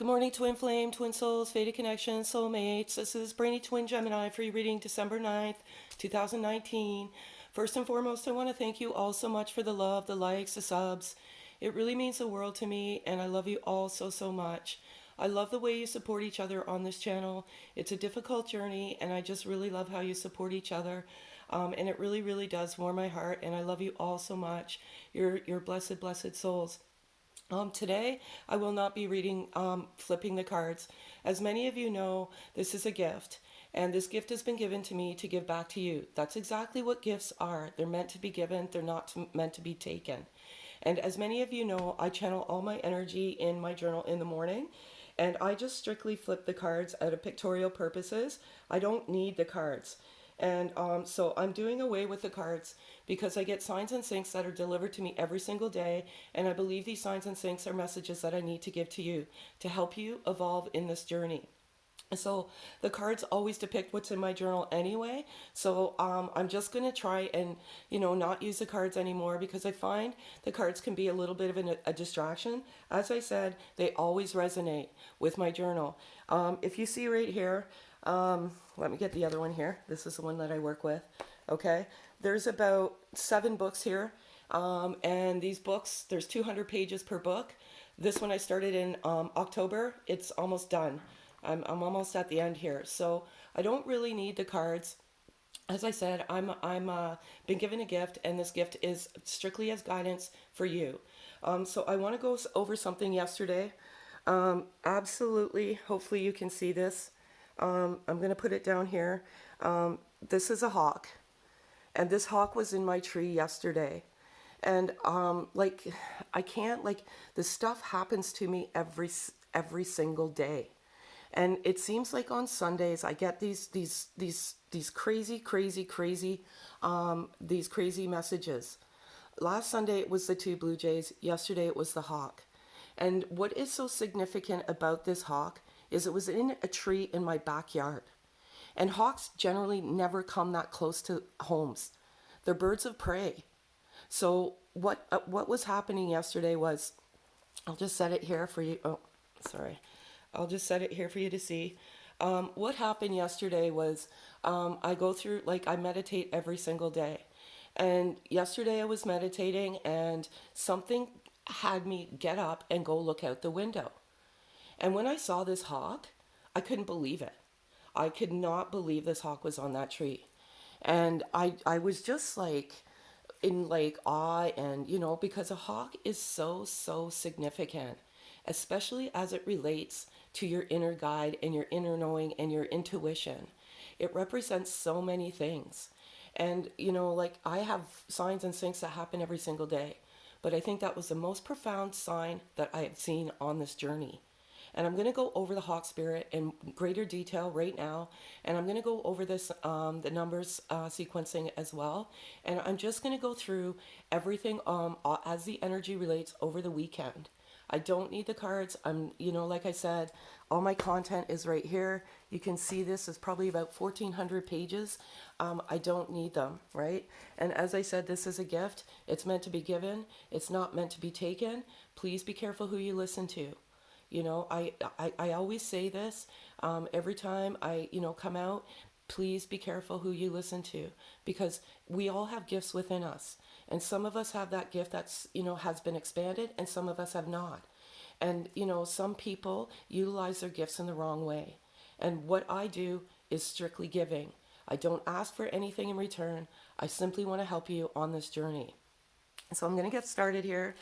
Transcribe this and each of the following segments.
Good morning, Twin Flame, Twin Souls, Fated Connection, Soulmates. This is Brainy Twin Gemini, free reading December 9th, 2019. First and foremost, I want to thank you all so much for the love, the likes, the subs. It really means the world to me, and I love you all so, so much. I love the way you support each other on this channel. It's a difficult journey, and I just really love how you support each other. And it really, really does warm my heart, and I love you all so much. You're blessed, blessed souls. Today, I will not be reading, flipping the cards. As many of you know, this is a gift, and this gift has been given to me to give back to you. That's exactly what gifts are. They're meant to be given, they're not meant to be taken. And as many of you know, I channel all my energy in my journal in the morning, and I just strictly flip the cards out of pictorial purposes. I don't need the cards. And so I'm doing away with the cards because I get signs and syncs that are delivered to me every single day. And I believe these signs and syncs are messages that I need to give to you to help you evolve in this journey. So the cards always depict what's in my journal anyway. So I'm just going to try and, not use the cards anymore because I find the cards can be a little bit of a distraction. As I said, they always resonate with my journal. If you see right here, let me get the other one here. This is the one that I work with. Okay. There's about 7 books here. And these books, there's 200 pages per book. This one I started in October. It's almost done. I'm almost at the end here. So I don't really need the cards. As I said, I'm been given a gift, and this gift is strictly as guidance for you. So I want to go over something yesterday. Absolutely. Hopefully you can see this. I'm going to put it down here. This is a hawk, and this hawk was in my tree yesterday. And I can't, this stuff happens to me every single day. And it seems like on Sundays I get these crazy these crazy messages. Last Sunday it was the 2 blue jays. Yesterday it was the hawk. And what is so significant about this hawk is it was in a tree in my backyard. And hawks generally never come that close to homes. They're birds of prey. So what was happening yesterday was, I'll just set it here for you. Oh, sorry. I'll just set it here for you to see. What happened yesterday was I go through, I meditate every single day. And yesterday I was meditating and something had me get up and go look out the window. And when I saw this hawk, I couldn't believe it. I could not believe this hawk was on that tree. And I was just in awe, and because a hawk is so significant, especially as it relates to your inner guide and your inner knowing and your intuition. It represents so many things. And I have signs and syncs that happen every single day, but I think that was the most profound sign that I have seen on this journey. And I'm going to go over the hawk spirit in greater detail right now. And I'm going to go over this, the numbers sequencing as well. And I'm just going to go through everything as the energy relates over the weekend. I don't need the cards. Like I said, all my content is right here. You can see this is probably about 1,400 pages. I don't need them, right? And as I said, this is a gift. It's meant to be given. It's not meant to be taken. Please be careful who you listen to. I always say this every time I, come out. Please be careful who you listen to, because we all have gifts within us. And some of us have that gift that's, has been expanded, and some of us have not. And, some people utilize their gifts in the wrong way. And what I do is strictly giving. I don't ask for anything in return. I simply want to help you on this journey. So I'm going to get started here.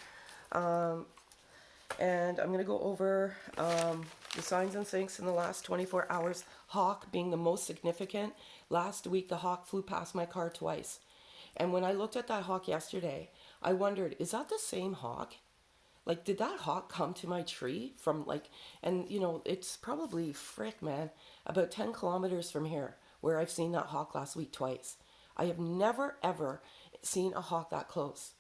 And I'm going to go over the signs and syncs in the last 24 hours. Hawk being the most significant. Last week, the hawk flew past my car twice. And when I looked at that hawk yesterday, I wondered, is that the same hawk? Did that hawk come to my tree from and it's probably, frick man, about 10 kilometers from here where I've seen that hawk last week twice. I have never, ever seen a hawk that close.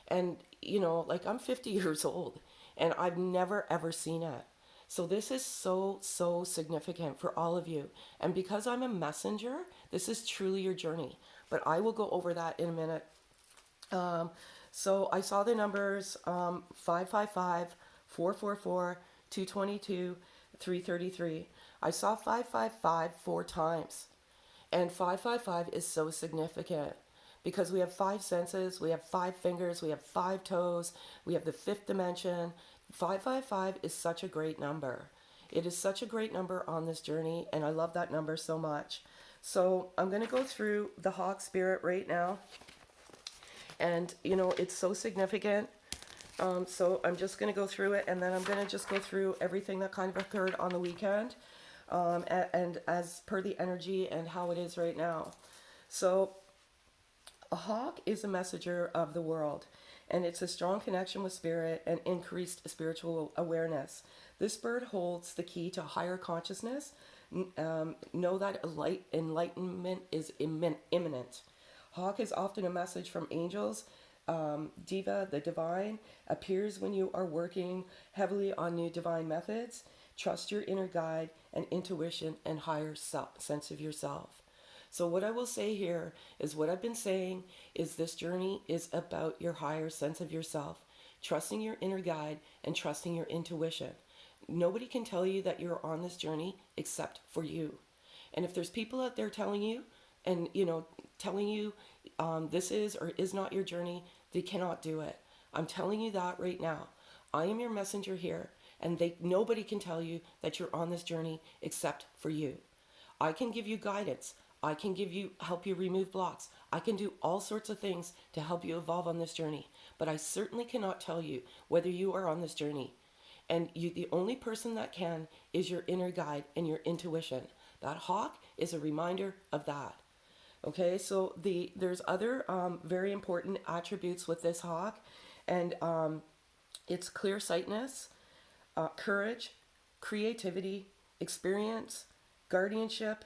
And, I'm 50 years old. And I've never, ever seen it. So this is so significant for all of you. And because I'm a messenger, this is truly your journey. But I will go over that in a minute. So I saw the numbers 555, 444, 222, 333. I saw 555 4 times. And 555 is so significant because we have 5 senses, we have 5 fingers, we have 5 toes, we have the fifth dimension. 555 is such a great number. It is such a great number on this journey, and I love that number so much. So I'm going to go through the Hawk Spirit right now. And, it's so significant. So I'm just going to go through it, and then I'm going to just go through everything that kind of occurred on the weekend, and as per the energy and how it is right now. So a hawk is a messenger of the world, and it's a strong connection with spirit and increased spiritual awareness. This bird holds the key to higher consciousness. Know that enlightenment is imminent. Hawk is often a message from angels. Diva, the divine, appears when you are working heavily on new divine methods. Trust your inner guide and intuition and higher sense of yourself. So what I will say here is what I've been saying is this journey is about your higher sense of yourself, trusting your inner guide and trusting your intuition. Nobody can tell you that you're on this journey except for you. And if there's people out there telling you, and telling you this is or is not your journey, they cannot do it. I'm telling you that right now. I am your messenger here, and nobody can tell you that you're on this journey except for you. I can give you guidance. I can help you remove blocks. I can do all sorts of things to help you evolve on this journey, but I certainly cannot tell you whether you are on this journey. And the only person that can is your inner guide and your intuition. That hawk is a reminder of that. Okay, so there's other very important attributes with this hawk, and it's clear-sightedness, courage, creativity, experience, guardianship,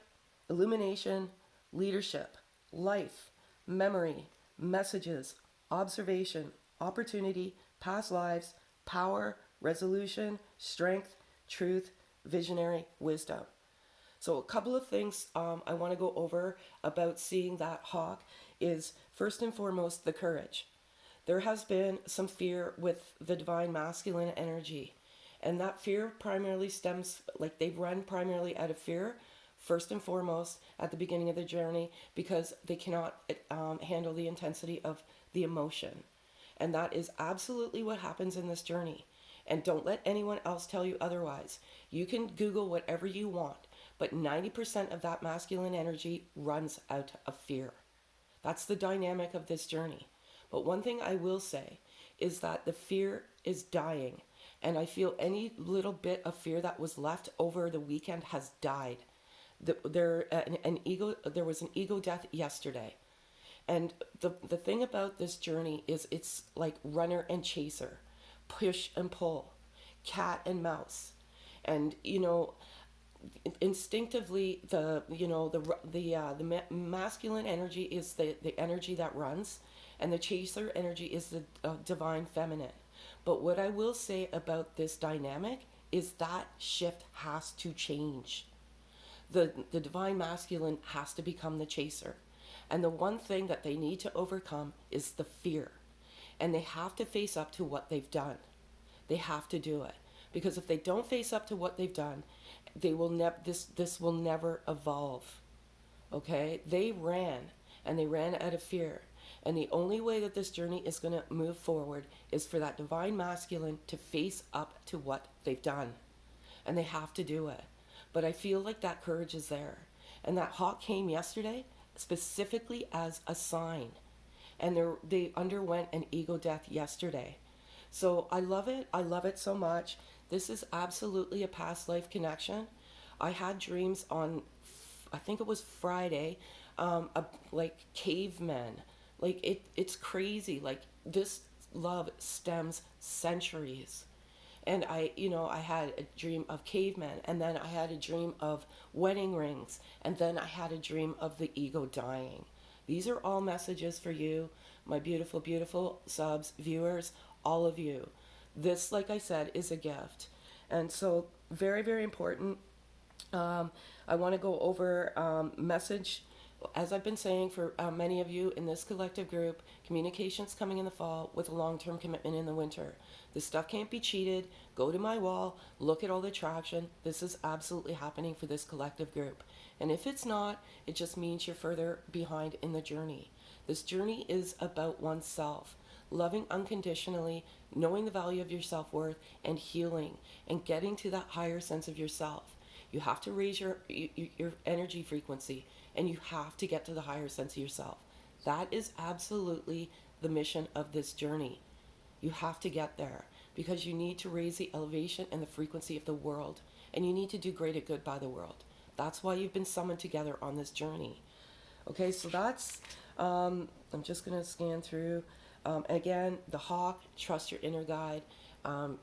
illumination, leadership, life, memory, messages, observation, opportunity, past lives, power, resolution, strength, truth, visionary, wisdom. So a couple of things I want to go over about seeing that hawk is, first and foremost, the courage. There has been some fear with the divine masculine energy, and that fear primarily stems, like they've run primarily out of fear, first and foremost, at the beginning of the journey, because they cannot handle the intensity of the emotion. And that is absolutely what happens in this journey. And don't let anyone else tell you otherwise. You can Google whatever you want, but 90% of that masculine energy runs out of fear. That's the dynamic of this journey. But one thing I will say is that the fear is dying, and I feel any little bit of fear that was left over the weekend has died. There was an ego death yesterday. And the thing about this journey is it's like runner and chaser, push and pull, cat and mouse. And instinctively the masculine energy is the energy that runs, and the chaser energy is the divine feminine. But what I will say about this dynamic is that shift has to change. The divine masculine has to become the chaser. And the one thing that they need to overcome is the fear. And they have to face up to what they've done. They have to do it. Because if they don't face up to what they've done, they will this will never evolve. Okay? They ran, and they ran out of fear. And the only way that this journey is going to move forward is for that divine masculine to face up to what they've done. And they have to do it. But I feel like that courage is there. And that hawk came yesterday specifically as a sign. And they underwent an ego death yesterday. So I love it. I love it so much. This is absolutely a past life connection. I had dreams on, I think it was Friday, like cavemen. Like it's crazy. Like this love stems centuries. And I had a dream of cavemen, and then I had a dream of wedding rings, and then I had a dream of the ego dying. These are all messages for you, my beautiful, beautiful subs, viewers, all of you. This, like I said, is a gift. And so very, very important. I want to go over message As I've been saying for many of you in this collective group, communication's coming in the fall with a long-term commitment in the winter. This stuff can't be cheated. Go to my wall, look at all the traction. This is absolutely happening for this collective group. And if it's not, it just means you're further behind in the journey. This journey is about oneself, loving unconditionally, knowing the value of your self-worth, and healing, and getting to that higher sense of yourself. You have to raise your energy frequency, and you have to get to the higher sense of yourself. That is absolutely the mission of this journey. You have to get there because you need to raise the elevation and the frequency of the world, and you need to do greater good by the world. That's why you've been summoned together on this journey. Okay, so that's, I'm just going to scan through. Again, the hawk, trust your inner guide,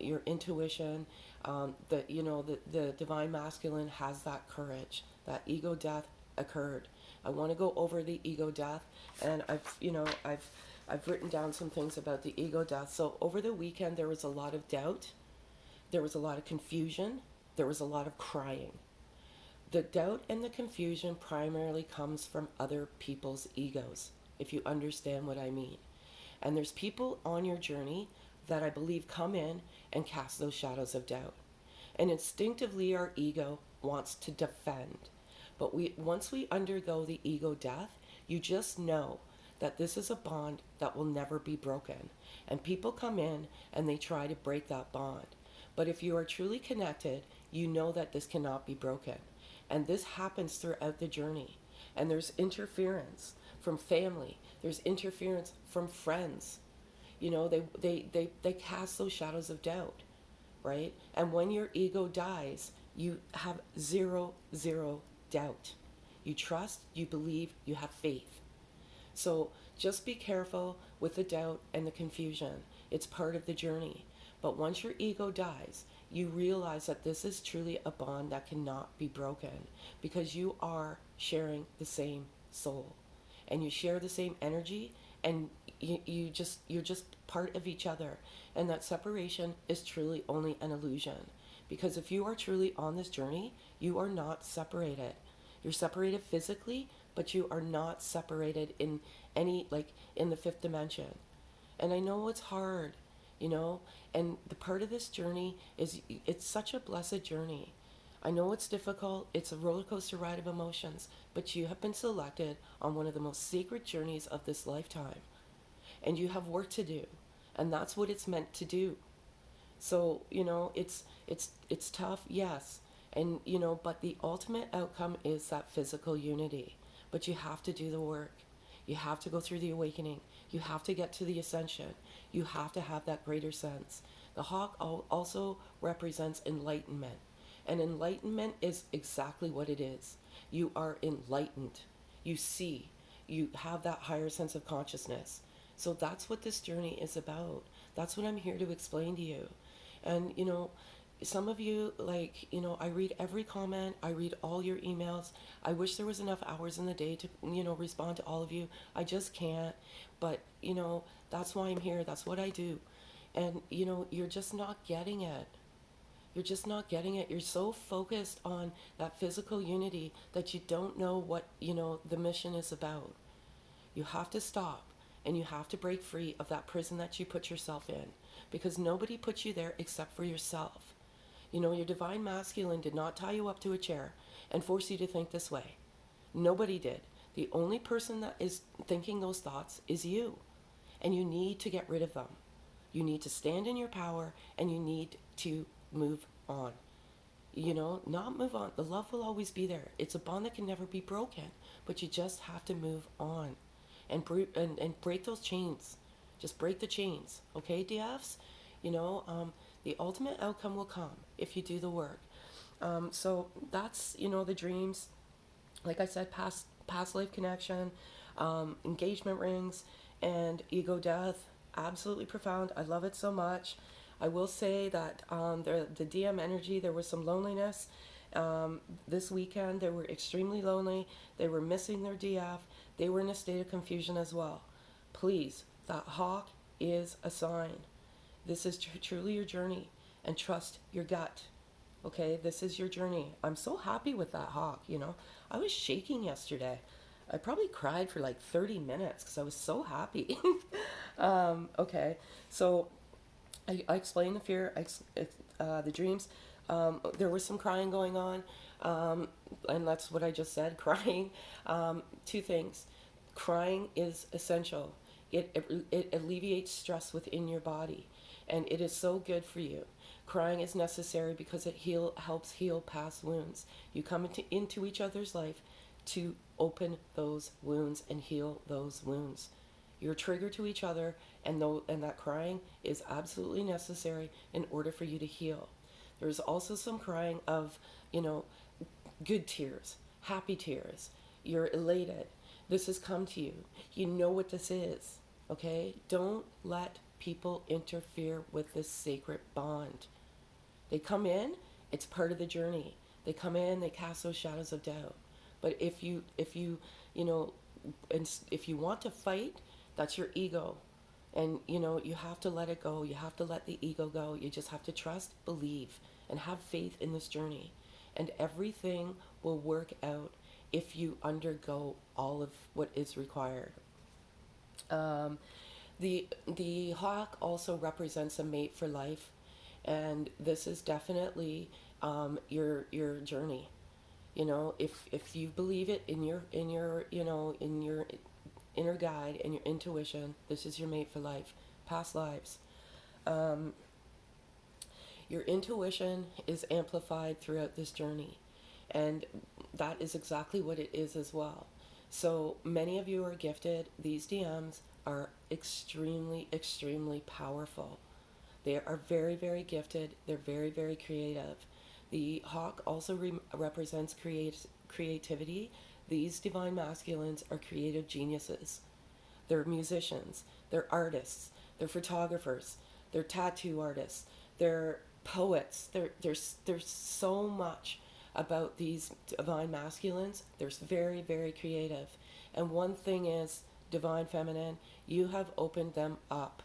your intuition. The divine masculine has that courage. That ego death occurred. I want to go over the ego death, and I've written down some things about the ego death. So over the weekend, there was a lot of doubt. There was a lot of confusion. There was a lot of crying. The doubt and the confusion primarily comes from other people's egos, if you understand what I mean. And there's people on your journey that I believe come in and cast those shadows of doubt. And instinctively our ego wants to defend. But once we undergo the ego death, you just know that this is a bond that will never be broken. And people come in and they try to break that bond. But if you are truly connected, you know that this cannot be broken. And this happens throughout the journey. And there's interference from family. There's interference from friends. You know, they cast those shadows of doubt, right? And when your ego dies, you have zero doubt. You trust, you believe, you have faith. So just be careful with the doubt and the confusion. It's part of the journey. But once your ego dies, you realize that this is truly a bond that cannot be broken because you are sharing the same soul and you share the same energy, and you're just part of each other. And that separation is truly only an illusion, because if you are truly on this journey, you are not separated. You're separated physically, but you are not separated in any, like, in the fifth dimension. And I know it's hard, you know, and the part of this journey is, it's such a blessed journey. I know it's difficult, it's a roller coaster ride of emotions, but you have been selected on one of the most sacred journeys of this lifetime. And you have work to do, and that's what it's meant to do. So, you know, it's tough, yes. And, you know, but the ultimate outcome is that physical unity. But you have to do the work. You have to go through the awakening. You have to get to the ascension. You have to have that greater sense. The hawk also represents enlightenment. And enlightenment is exactly what it is. You are enlightened. You see. You have that higher sense of consciousness. So that's what this journey is about. That's what I'm here to explain to you. And, you know, some of you, like, you know, I read every comment. I read all your emails. I wish there was enough hours in the day to, you know, respond to all of you. I just can't. But, you know, that's why I'm here. That's what I do. And, you know, you're just not getting it. You're just not getting it. You're so focused on that physical unity that you don't know what, you know, the mission is about. You have to stop, and you have to break free of that prison that you put yourself in, because nobody put you there except for yourself. You know, your divine masculine did not tie you up to a chair and force you to think this way. Nobody did. The only person that is thinking those thoughts is you, and you need to get rid of them. You need to stand in your power, and you need to move on. You know, not move on. The love will always be there. It's a bond that can never be broken, but you just have to move on and break those chains. Just break the chains, okay, DFs? You know, the ultimate outcome will come if you do the work. So that's, you know, the dreams. Like I said, past life connection, engagement rings, and ego death. Absolutely profound. I love it so much. I will say that the DM energy, there was some loneliness. This weekend, they were extremely lonely. They were missing their DF. They were in a state of confusion as well. Please, that hawk is a sign. This is truly your journey, and trust your gut. Okay, this is your journey. I'm so happy with that hawk, you know. I was shaking yesterday. I probably cried for like 30 minutes because I was so happy. Okay, so I explained the fear, the dreams. There was some crying going on, and that's what I just said. Crying. Two things. Crying is essential. It alleviates stress within your body, and it is so good for you. Crying is necessary because it helps heal past wounds. You come into each other's life to open those wounds and heal those wounds. You're triggered to each other, and that crying is absolutely necessary in order for you to heal. There's also some crying of, you know, good tears, happy tears. You're elated. This has come to you. You know what this is, okay? Don't let people interfere with this sacred bond. They come in, it's part of the journey. They come in, they cast those shadows of doubt. But you know, and if you want to fight, that's your ego. And, you know, you have to let it go. You have to let the ego go. You just have to trust, believe, and have faith in this journey. And everything will work out if you undergo all of what is required. Um, the hawk also represents a mate for life, and this is definitely your journey. You know, if you believe it in your in your inner guide and your intuition, this is your mate for life, past lives. Um, your intuition is amplified throughout this journey, and that is exactly what it is as well. So many of you are gifted. These DMs are extremely, extremely powerful. They are very, very gifted. They're very, very creative. The hawk also represents creativity. These divine masculines are creative geniuses. They're musicians. They're artists. They're photographers. They're tattoo artists. They're poets. There's so much about these divine masculines. They're very, very creative. And one thing is, divine feminine, you have opened them up.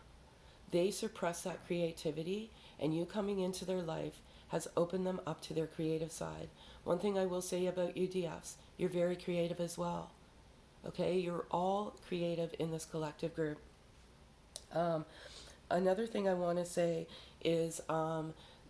They suppress that creativity, and you coming into their life has opened them up to their creative side. One thing I will say about you DFs, you're very creative as well. Okay, you're all creative in this collective group. Um, Another thing I want to say is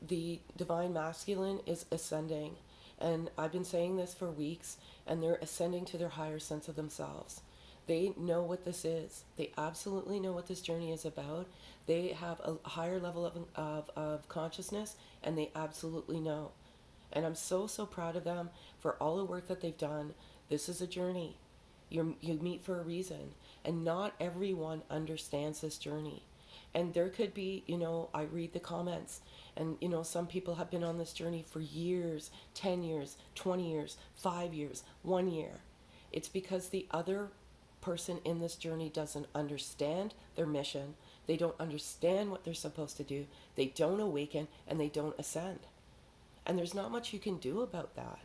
the divine masculine is ascending. And I've been saying this for weeks, and they're ascending to their higher sense of themselves. They know what this is. They absolutely know what this journey is about. They have a higher level of consciousness, and they absolutely know. And I'm so, so proud of them for all the work that they've done. This is a journey. You meet for a reason. And not everyone understands this journey. And there could be, you know, I read the comments, and, you know, some people have been on this journey for years, 10 years, 20 years, 5 years, 1 year. It's because the other person in this journey doesn't understand their mission. They don't understand what they're supposed to do. They don't awaken, and they don't ascend. And there's not much you can do about that.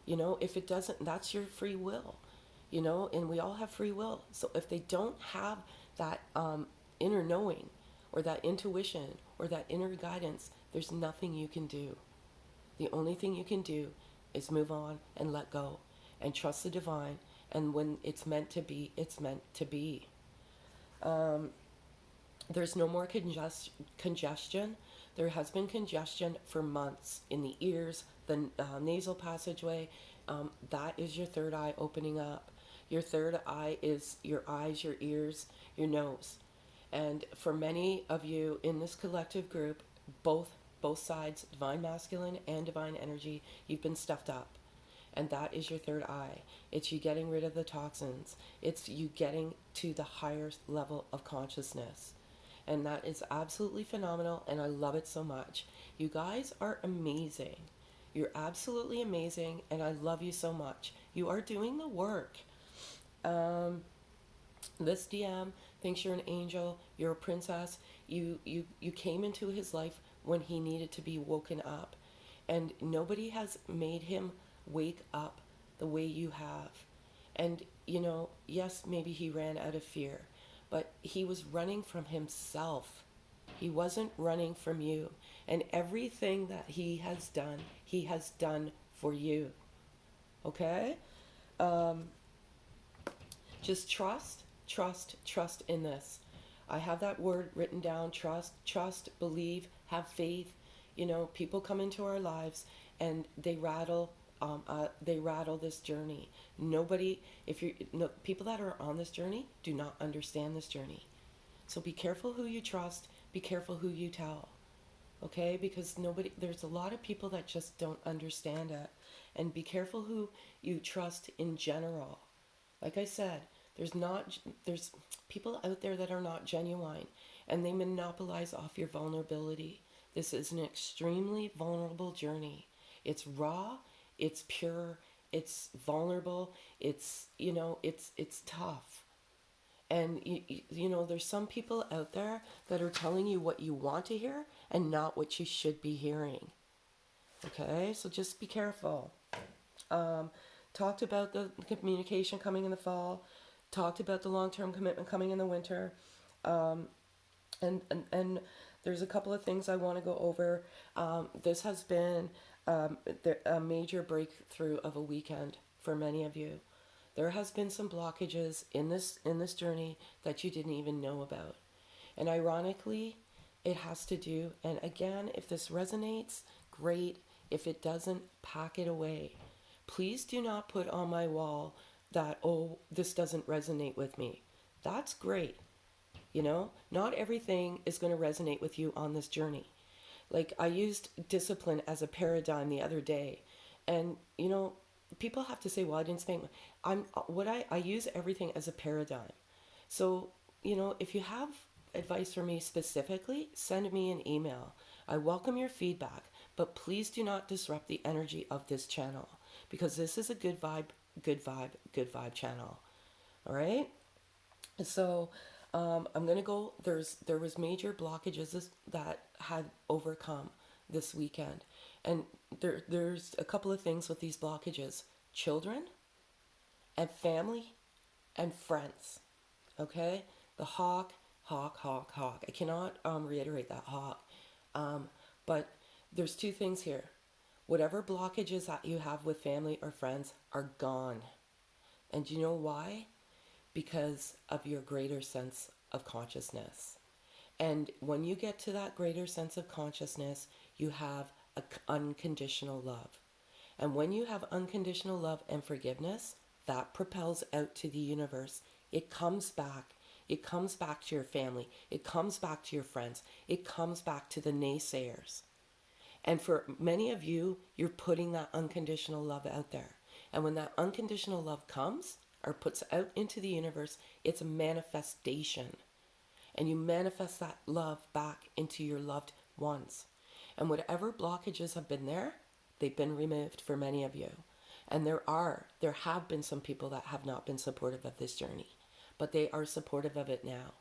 You know, if it doesn't, that's your free will. You know, and we all have free will. So if they don't have that inner knowing or that intuition or that inner guidance, there's nothing you can do. The only thing you can do is move on and let go and trust the divine. And when it's meant to be, it's meant to be. There's no more congestion. There has been congestion for months in the ears, the nasal passageway. That is your third eye opening up. Your third eye is your eyes, your ears, your nose. And for many of you in this collective group, both sides, divine masculine and divine energy, you've been stuffed up. And that is your third eye. It's you getting rid of the toxins. It's you getting to the higher level of consciousness. And that is absolutely phenomenal, and I love it so much. You guys are amazing. You're absolutely amazing, and I love you so much. You are doing the work. This DM thinks you're an angel, you're a princess. You came into his life when he needed to be woken up. And nobody has made him wake up the way you have. And, you know, yes, maybe he ran out of fear, but he was running from himself. He wasn't running from you. And everything that he has done for you. Okay? Just trust in this. I have that word written down: trust, believe, have faith. You know, people come into our lives and they rattle this journey. Nobody, if you no, people that are on this journey do not understand this journey. So be careful who you trust, be careful who you tell. Okay? Because there's a lot of people that just don't understand it. And be careful who you trust in general. Like I said, there's people out there that are not genuine, and they monopolize off your vulnerability. This is an extremely vulnerable journey. It's raw, it's pure, it's vulnerable, it's tough. And there's some people out there that are telling you what you want to hear and not what you should be hearing. Okay, so just be careful. Um, Talked about the communication coming in the fall. Talked about the long-term commitment coming in the winter. Um, and there's a couple of things I want to go over. This has been a major breakthrough of a weekend for many of you. There has been some blockages in this journey that you didn't even know about. And ironically, it has to do, and again, if this resonates, great. If it doesn't, pack it away. Please do not put on my wall that, oh, this doesn't resonate with me. That's great. Not everything is going to resonate with you on this journey. Like, I used discipline as a paradigm the other day, and people have to say, well, I didn't think. I use everything as a paradigm. So, if you have advice for me specifically, send me an email. I welcome your feedback, but please do not disrupt the energy of this channel, because this is a good vibe, good vibe, good vibe channel. All right? So, I'm gonna go. There was major blockages that had overcome this weekend, and there's a couple of things with these blockages: children, and family, and friends. Okay, the hawk, hawk, hawk, hawk. I cannot reiterate that hawk. But there's two things here. Whatever blockages that you have with family or friends are gone, and do you know why? Because of your greater sense of consciousness. And when you get to that greater sense of consciousness, you have unconditional love. And when you have unconditional love and forgiveness, that propels out to the universe. It comes back. It comes back to your family. It comes back to your friends. It comes back to the naysayers. And for many of you, you're putting that unconditional love out there. And when that unconditional love comes or puts out into the universe, it's a manifestation. And you manifest that love back into your loved ones. And whatever blockages have been there, they've been removed for many of you. And there have been some people that have not been supportive of this journey, but they are supportive of it now.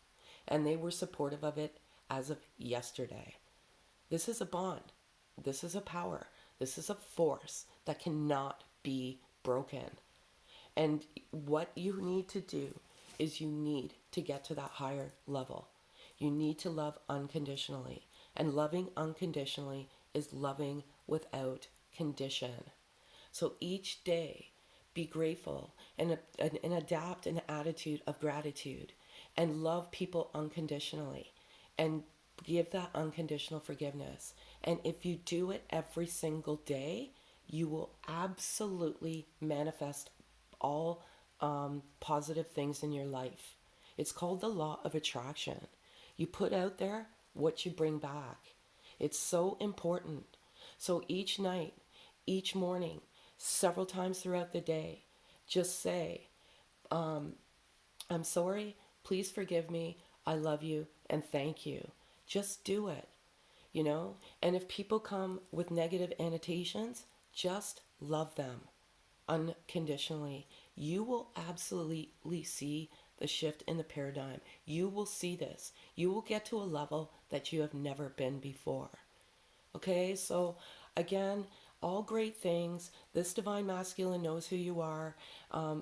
And they were supportive of it as of yesterday. This is a bond. This is a power. This is a force that cannot be broken. And what you need to do is you need to get to that higher level. You need to love unconditionally. And loving unconditionally is loving without condition. So each day, be grateful and adapt an attitude of gratitude and love people unconditionally and give that unconditional forgiveness. And if you do it every single day, you will absolutely manifest all positive things in your life. It's called the law of attraction. You put out there what you bring back. It's so important. So each night, each morning, several times throughout the day, just say, I'm sorry, please forgive me, I love you, and thank you. Just do it, And if people come with negative annotations, just love them unconditionally. You will absolutely see the shift in the paradigm. You will see this. You will get to a level that you have never been before. Okay, so again, all great things. This divine masculine knows who you are.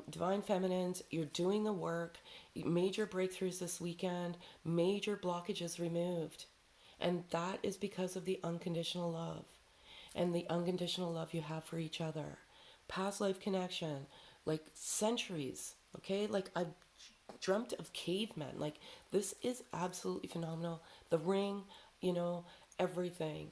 Divine feminines, you're doing the work. Major breakthroughs this weekend. Major blockages removed. And that is because of the unconditional love and the unconditional love you have for each other. Past life connection, like centuries, okay? Like dreamt of cavemen. Like, this is absolutely phenomenal. The ring, you know, everything.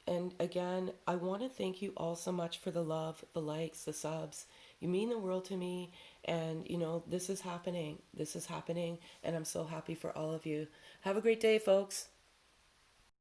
And again, I want to thank you all so much for the love, the likes, the subs. You mean the world to me. And, this is happening. This is happening. And I'm so happy for all of you. Have a great day, folks.